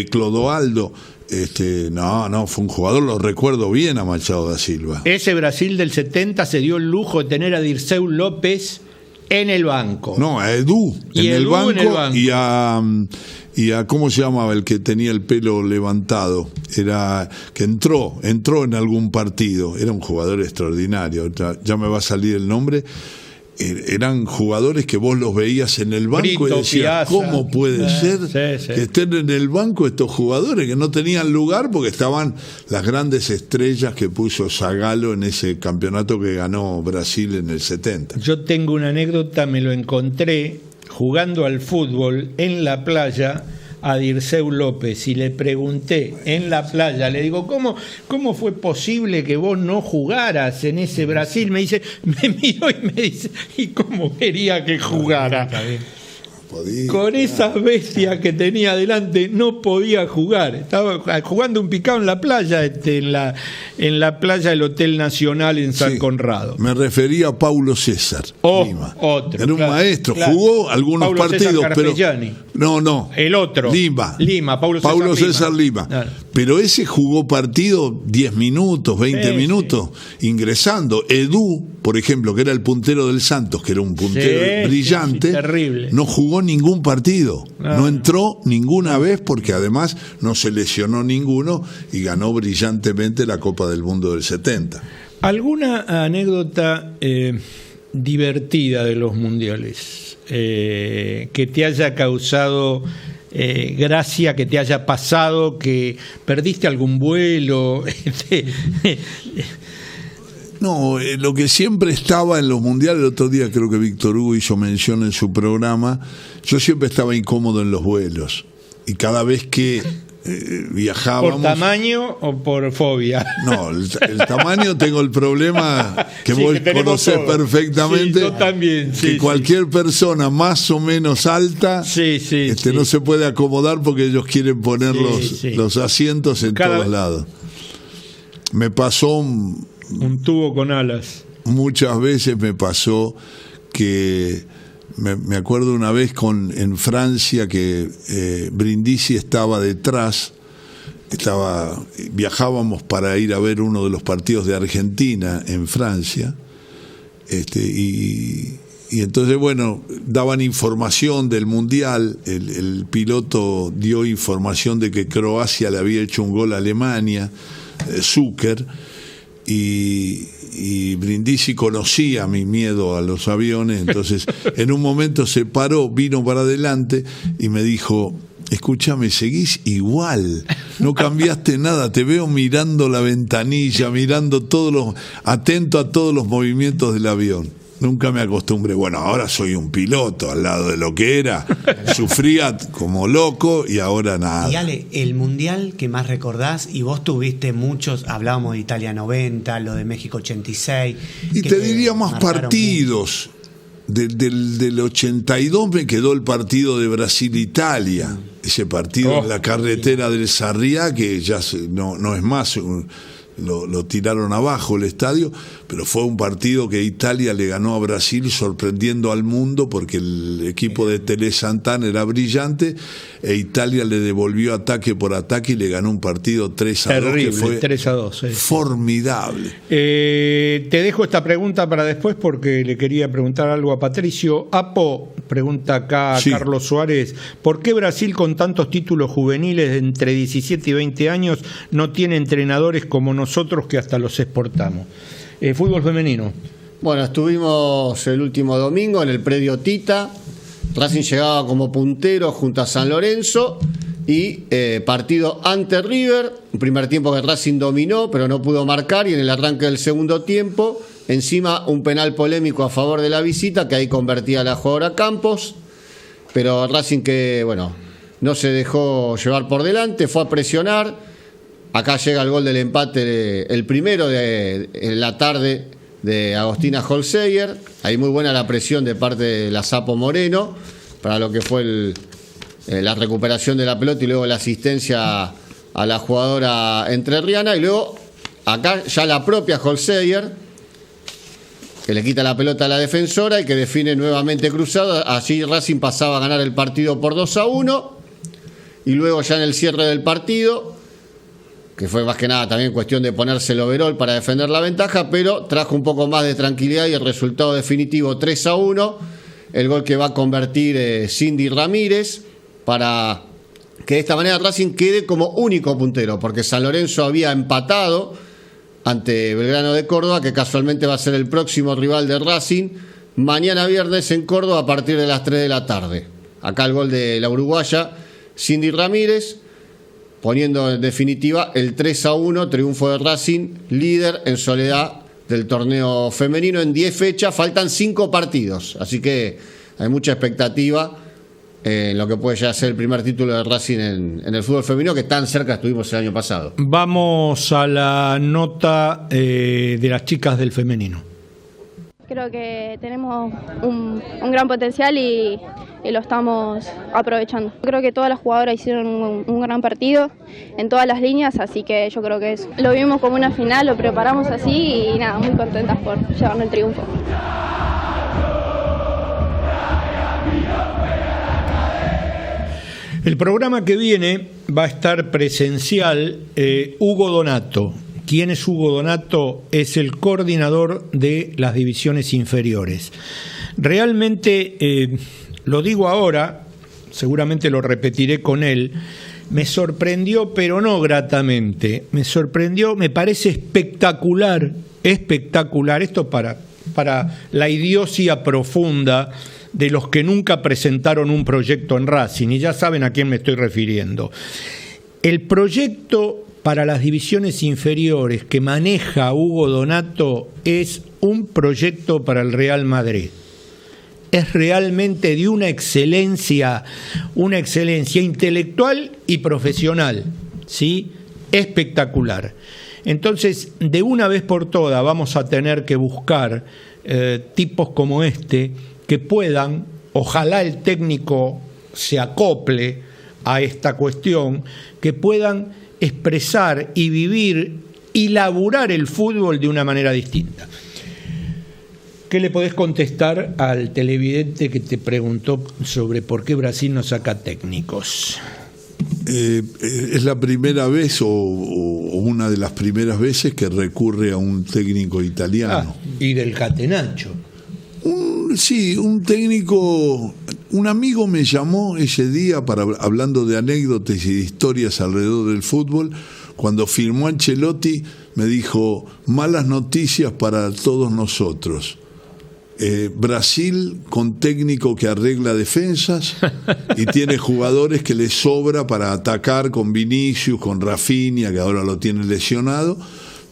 Clodoaldo. No, fue un jugador, lo recuerdo bien a Machado da Silva. Ese Brasil del 70 se dio el lujo de tener a Dirceu López en el banco. No, a Edu en el banco. Y a ¿cómo se llamaba el que tenía el pelo levantado? Era que entró en algún partido. Era un jugador extraordinario. Ya me va a salir el nombre. Eran jugadores que vos los veías en el banco, Brito, y decías, ¿cómo puede ser que estén en el banco estos jugadores que no tenían lugar porque estaban las grandes estrellas que puso Zagallo en ese campeonato que ganó Brasil en el 70? Yo tengo una anécdota, me lo encontré jugando al fútbol en la playa a Dirceu López, y le pregunté en la playa, le digo, ¿cómo fue posible que vos no jugaras en ese Brasil? Me dice, me miró y me dice, ¿y cómo quería que jugara? podía. Con esas bestias que tenía adelante no podía jugar. Estaba jugando un picado en la playa, en la playa del Hotel Nacional en San Conrado. Me refería a Paulo César Lima. Otro. Era un maestro, claro. jugó algunos Paulo partidos, César pero Carpellani. no. El otro. Lima, Paulo César Lima. Claro. Pero ese jugó partido 10 minutos, 20 minutos, ingresando. Edu, por ejemplo, que era el puntero del Santos, que era un puntero brillante, terrible. no jugó ningún partido. No entró ninguna vez porque además no se lesionó ninguno y ganó brillantemente la Copa del Mundo del 70. ¿Alguna anécdota divertida de los mundiales que te haya causado gracia, que te haya pasado, que perdiste algún vuelo? No, lo que siempre estaba en los mundiales, el otro día creo que Víctor Hugo hizo mención en su programa, yo siempre estaba incómodo en los vuelos y cada vez que viajábamos... ¿Por tamaño o por fobia? No, el tamaño tengo el problema que vos conocés perfectamente. Sí, yo también. Que cualquier persona más o menos alta no se puede acomodar porque ellos quieren poner los asientos en todos lados. Me pasó un tubo con alas. Muchas veces me pasó que me acuerdo una vez en Francia que Brindisi estaba detrás, viajábamos para ir a ver uno de los partidos de Argentina en Francia, y entonces daban información del Mundial, el piloto dio información de que Croacia le había hecho un gol a Alemania, Zucker, y Brindisi conocía mi miedo a los aviones, entonces en un momento se paró, vino para adelante y me dijo: escúchame, seguís igual, no cambiaste nada, te veo mirando la ventanilla, atento a todos los movimientos del avión. Nunca me acostumbré. Bueno, ahora soy un piloto al lado de lo que era. Sufría como loco y ahora nada. Y Ale, el mundial que más recordás, y vos tuviste muchos, hablábamos de Italia 90, lo de México 86. Y te diría más partidos. Del 82 me quedó el partido de Brasil-Italia. Ese partido en la carretera del Sarriá, que ya no es más... Lo tiraron abajo el estadio, pero fue un partido que Italia le ganó a Brasil sorprendiendo al mundo porque el equipo de Tele Santana era brillante e Italia le devolvió ataque por ataque y le ganó un partido 3-2. Terrible, que fue 3-2. formidable. Te dejo esta pregunta para después porque le quería preguntar algo a Patricio. Apo, pregunta acá Carlos Suárez, ¿por qué Brasil con tantos títulos juveniles de entre 17 y 20 años no tiene entrenadores como nosotros que hasta los exportamos? Fútbol femenino. Bueno, estuvimos el último domingo en el predio Tita. Racing llegaba como puntero junto a San Lorenzo y partido ante River. Un primer tiempo que Racing dominó, pero no pudo marcar, y en el arranque del segundo tiempo, encima un penal polémico a favor de la visita, que ahí convertía a la jugadora Campos, pero Racing que, no se dejó llevar por delante, fue a presionar. Acá llega el gol del empate, el primero en la tarde de Agostina Holzeyer. Ahí muy buena la presión de parte de la Sapo Moreno para lo que fue la recuperación de la pelota y luego la asistencia a la jugadora entrerriana. Y luego acá ya la propia Holzeyer, que le quita la pelota a la defensora y que define nuevamente cruzado. Allí Racing pasaba a ganar el partido por 2-1. Y luego ya en el cierre del partido, que fue más que nada también cuestión de ponerse el overall para defender la ventaja, pero trajo un poco más de tranquilidad y el resultado definitivo 3-1, el gol que va a convertir Cindy Ramírez, para que de esta manera Racing quede como único puntero, porque San Lorenzo había empatado ante Belgrano de Córdoba, que casualmente va a ser el próximo rival de Racing, mañana viernes en Córdoba a partir de las 3 de la tarde. Acá el gol de la uruguaya Cindy Ramírez, poniendo en definitiva el 3-1, triunfo de Racing, líder en soledad del torneo femenino en 10 fechas, faltan 5 partidos, así que hay mucha expectativa en lo que puede ya ser el primer título de Racing en el fútbol femenino, que tan cerca estuvimos el año pasado. Vamos a la nota de las chicas del femenino. Creo que tenemos un gran potencial y lo estamos aprovechando. Creo que todas las jugadoras hicieron un gran partido en todas las líneas, así que yo creo que lo vimos como una final, lo preparamos así y nada, muy contentas por llevarnos el triunfo. El programa que viene va a estar presencial Hugo Donato. ¿Quién es Hugo Donato? Es el coordinador de las divisiones inferiores. Realmente, lo digo ahora, seguramente lo repetiré con él, me sorprendió, pero no gratamente, me sorprendió, me parece espectacular, esto para la idiocia profunda de los que nunca presentaron un proyecto en Racing, y ya saben a quién me estoy refiriendo. El proyecto para las divisiones inferiores que maneja Hugo Donato es un proyecto para el Real Madrid. Es realmente de una excelencia intelectual y profesional, ¿sí? Espectacular. Entonces, de una vez por todas vamos a tener que buscar tipos como este que puedan, ojalá el técnico se acople a esta cuestión, que puedan expresar y vivir y laburar el fútbol de una manera distinta. ¿Qué le podés contestar al televidente que te preguntó sobre por qué Brasil no saca técnicos? Es la primera vez o una de las primeras veces que recurre a un técnico italiano. Y del Catenaccio. Sí, un técnico. Un amigo me llamó ese día hablando de anécdotas y de historias alrededor del fútbol. Cuando firmó Ancelotti me dijo: malas noticias para todos nosotros. Brasil con técnico que arregla defensas y tiene jugadores que le sobra para atacar, con Vinicius, con Rafinha, que ahora lo tiene lesionado,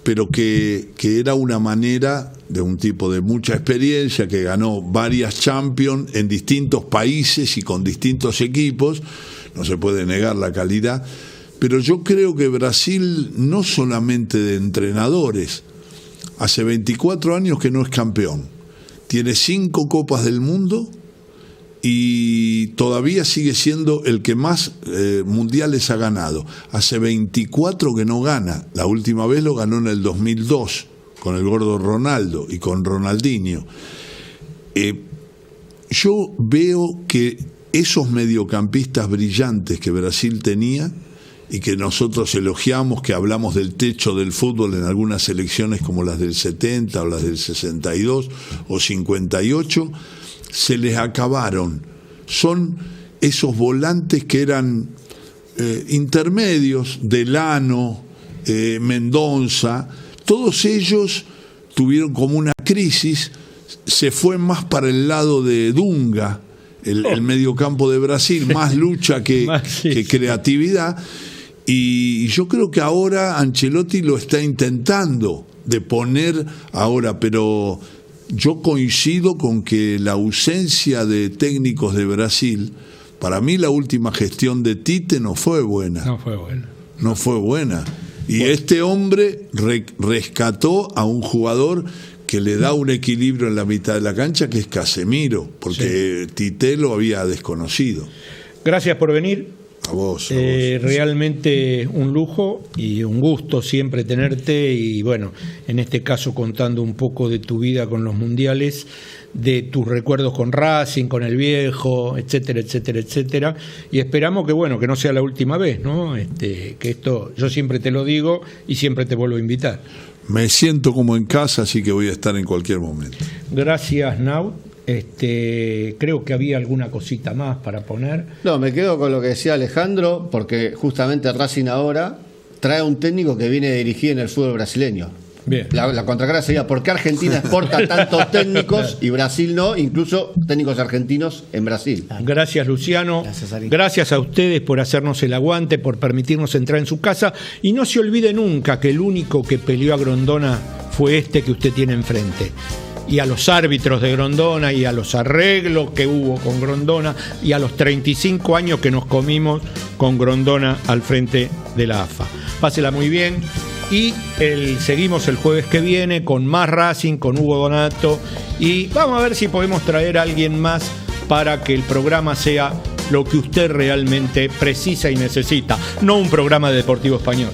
pero que era una manera de un tipo de mucha experiencia, que ganó varias Champions en distintos países y con distintos equipos, no se puede negar la calidad, pero yo creo que Brasil, no solamente de entrenadores, hace 24 años que no es campeón, tiene 5 Copas del Mundo y todavía sigue siendo el que más mundiales ha ganado. Hace 24 que no gana, la última vez lo ganó en el 2002 con el gordo Ronaldo y con Ronaldinho. Yo veo que esos mediocampistas brillantes que Brasil tenía y que nosotros elogiamos, que hablamos del techo del fútbol en algunas selecciones como las del 70 o las del 62 o 58, se les acabaron. Son esos volantes que eran intermedios, Delano, Mendonça, todos ellos tuvieron como una crisis, se fue más para el lado de Dunga, el mediocampo de Brasil, más lucha que creatividad. Y yo creo que ahora Ancelotti lo está intentando de poner ahora, pero yo coincido con que la ausencia de técnicos de Brasil, para mí la última gestión de Tite no fue buena. No fue buena. Y este hombre rescató a un jugador que le da un equilibrio en la mitad de la cancha, que es Casemiro, porque Tite lo había desconocido. Gracias por venir. A vos. Realmente un lujo y un gusto siempre tenerte, y bueno, en este caso contando un poco de tu vida con los mundiales, de tus recuerdos con Racing, con el viejo, etcétera, etcétera, etcétera, y esperamos que bueno, que no sea la última vez, ¿no? Que esto, yo siempre te lo digo y siempre te vuelvo a invitar. Me siento como en casa, así que voy a estar en cualquier momento. Gracias, Nau. Creo que había alguna cosita más para poner. No, me quedo con lo que decía Alejandro, porque justamente Racing ahora trae un técnico que viene a dirigir en el fútbol brasileño. Bien. La contracara sería: ¿por qué Argentina exporta tantos técnicos y Brasil no? Incluso técnicos argentinos en Brasil. Gracias, Luciano. Gracias a ustedes por hacernos el aguante, por permitirnos entrar en su casa. Y no se olvide nunca que el único que peleó a Grondona fue este que usted tiene enfrente. Y a los árbitros de Grondona, y a los arreglos que hubo con Grondona, y a los 35 años que nos comimos con Grondona al frente de la AFA. Pásela muy bien Y seguimos el jueves que viene con más Racing, con Hugo Donato. Y vamos a ver si podemos traer a alguien más para que el programa sea lo que usted realmente precisa y necesita. No un programa de Deportivo Español.